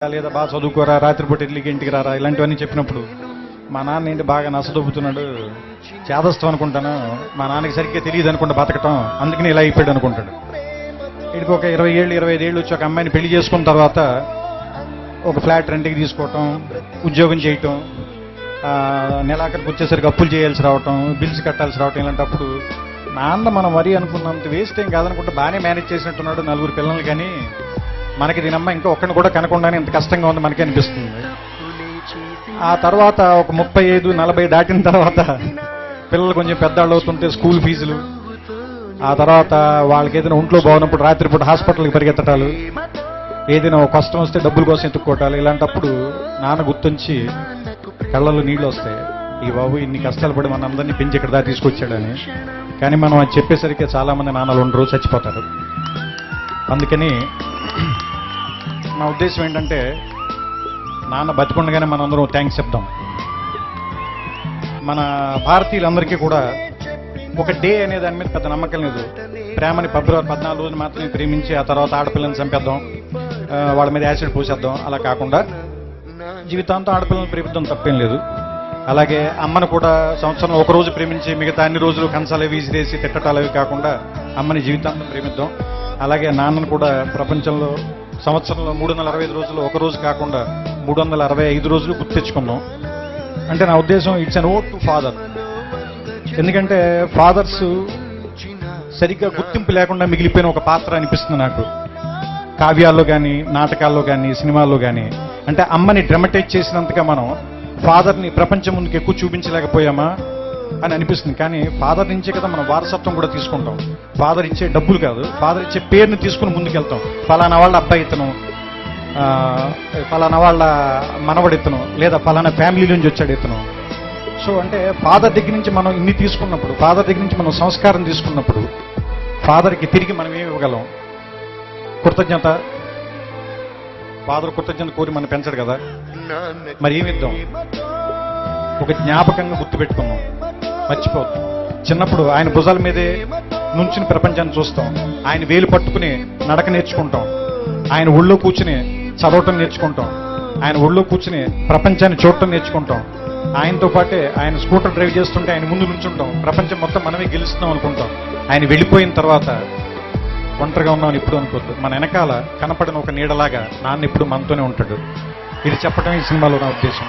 లేదా బాగా చదువుకోరా, రాత్రిపూట ఇడ్లీకి ఇంటికి రారా, ఇలాంటివన్నీ చెప్పినప్పుడు మా నాన్న ఏంటి బాగా నసదొబ్బుతున్నాడు, చేదస్తాం అనుకుంటాను, మా నాన్నకి సరిగ్గా తెలియదు అనుకుంటా బతకటం, అందుకని ఇలా అయిపోయాడు అనుకుంటాడు. వీడికి ఒక 20 ఏళ్ళు 25 ఏళ్ళు వచ్చి ఒక అమ్మాయిని పెళ్లి చేసుకున్న తర్వాత ఒక ఫ్లాట్ రెంట్కి తీసుకోవటం, ఉద్యోగం చేయటం, నెలాఖరికి వచ్చేసరికి అప్పులు చేయాల్సి రావటం, బిల్స్ కట్టాల్సి రావటం, ఇలాంటప్పుడు నాన్న మనం మరీ అనుకున్నంత వేస్ట్ ఏం కాదనుకుంటే బాగానే మేనేజ్ చేసినట్టున్నాడు, 4 పిల్లలు, కానీ మనకి దీనమ్మ ఇంకా ఒక్కడిని కూడా కనకుండానే ఇంత కష్టంగా ఉంది మనకి అనిపిస్తుంది. ఆ తర్వాత ఒక 35-40 దాటిన తర్వాత పిల్లలు కొంచెం పెద్దవాళ్ళు అవుతుంటే స్కూల్ ఫీజులు, ఆ తర్వాత వాళ్ళకి ఏదైనా ఒంట్లో బాగున్నప్పుడు రాత్రిపూట హాస్పిటల్కి పరిగెత్తటాలు, ఏదైనా ఒక కష్టం వస్తే డబ్బుల కోసం ఎత్తుక్కోవటాలు, ఇలాంటప్పుడు నాన్న గుర్తుంచి కళ్ళల్లో నీళ్ళు వస్తాయి. ఈ బాబు ఇన్ని కష్టాలు పడి మన అందరినీ పెంచి ఇక్కడ దాకా తీసుకొచ్చాడని. కానీ మనం అది చెప్పేసరికి చాలామంది నాన్నలు ఉండరు, చచ్చిపోతారు. అందుకని నా ఉద్దేశం ఏంటంటే నాన్న బతికుండగానే మనందరం థ్యాంక్స్ చెప్దాం. మన భారతీయులందరికీ కూడా ఒక డే అనే దాని మీద పెద్ద నమ్మకం లేదు. ప్రేమని ఫిబ్రవరి 14 రోజున మాత్రమే ప్రేమించి ఆ తర్వాత ఆడపిల్లని చంపేద్దాం, వాళ్ళ మీద యాసిడ్ పోసేద్దాం, అలా కాకుండా జీవితాంతం ఆడపిల్లని ప్రేమిద్దాం, తప్పేం లేదు. అలాగే అమ్మను కూడా సంవత్సరంలో ఒక రోజు ప్రేమించి మిగతా అన్ని రోజులు కంచాలు విసిరేసి తిట్టటాలు అవి కాకుండా అమ్మని జీవితాంతం ప్రేమిద్దాం. అలాగే నాన్నను కూడా ప్రపంచంలో సంవత్సరంలో 365 రోజులు ఒక రోజు కాకుండా 365 రోజులు గుర్తు తెచ్చుకుందాం. అంటే నా ఉద్దేశం it's an vote to father. ఎందుకంటే ఫాదర్స్ సరిగ్గా గుర్తింపు లేకుండా మిగిలిపోయిన ఒక పాత్ర అనిపిస్తుంది నాకు, కావ్యాల్లో కానీ నాటకాల్లో కానీ సినిమాల్లో కానీ. అంటే అమ్మని డ్రమటైజ్ చేసినంతగా మనం ఫాదర్ని ప్రపంచం ముందుకు ఎక్కువ చూపించలేకపోయామా అని అనిపిస్తుంది. కానీ ఫాదర్ నుంచే కదా మనం వారసత్వం కూడా తీసుకుంటాం. ఫాదర్ ఇచ్చే డబ్బులు కాదు, ఫాదర్ ఇచ్చే పేరుని తీసుకుని ముందుకెళ్తాం. ఫలానా వాళ్ళ అబ్బాయి ఇతను, ఫలానా వాళ్ళ మనవడు ఇతను, లేదా ఫలానా ఫ్యామిలీ నుంచి వచ్చాడు ఇతను. సో అంటే ఫాదర్ దగ్గర నుంచి మనం ఇన్ని తీసుకున్నప్పుడు, ఫాదర్ దగ్గర నుంచి మనం సంస్కారం తీసుకున్నప్పుడు ఫాదర్కి తిరిగి మనం ఏమి ఇవ్వగలం? కృతజ్ఞత. ఫాదర్ కృతజ్ఞత కోరి మనం పెంచడు కదా, మరి ఏమిద్దాం? ఒక జ్ఞాపకంగా గుర్తుపెట్టుకున్నాం, మర్చిపోతాం. చిన్నప్పుడు ఆయన భుజాల మీదే నుంచుని ప్రపంచాన్ని చూస్తాం, ఆయన వేలు పట్టుకుని నడక నేర్చుకుంటాం, ఆయన ఒళ్ళో కూర్చుని చదవటం నేర్చుకుంటాం, ఆయన ఒళ్ళో కూర్చుని ప్రపంచాన్ని చూడటం నేర్చుకుంటాం. ఆయనతో పాటే ఆయన స్కూటర్ డ్రైవ్ చేస్తుంటే ఆయన ముందు నుంచుంటాం, ప్రపంచం మొత్తం మనమే గెలుస్తున్నాం అనుకుంటాం. ఆయన వెళ్ళిపోయిన తర్వాత ఒంటరిగా ఉన్నామని ఇప్పుడు అనుకోవద్దు. మన వెనకాల కనపడిన ఒక నీడలాగా నాన్న ఇప్పుడు మనతోనే ఉంటాడు. ఇది చెప్పడం ఈ సినిమాలో నా ఉద్దేశం.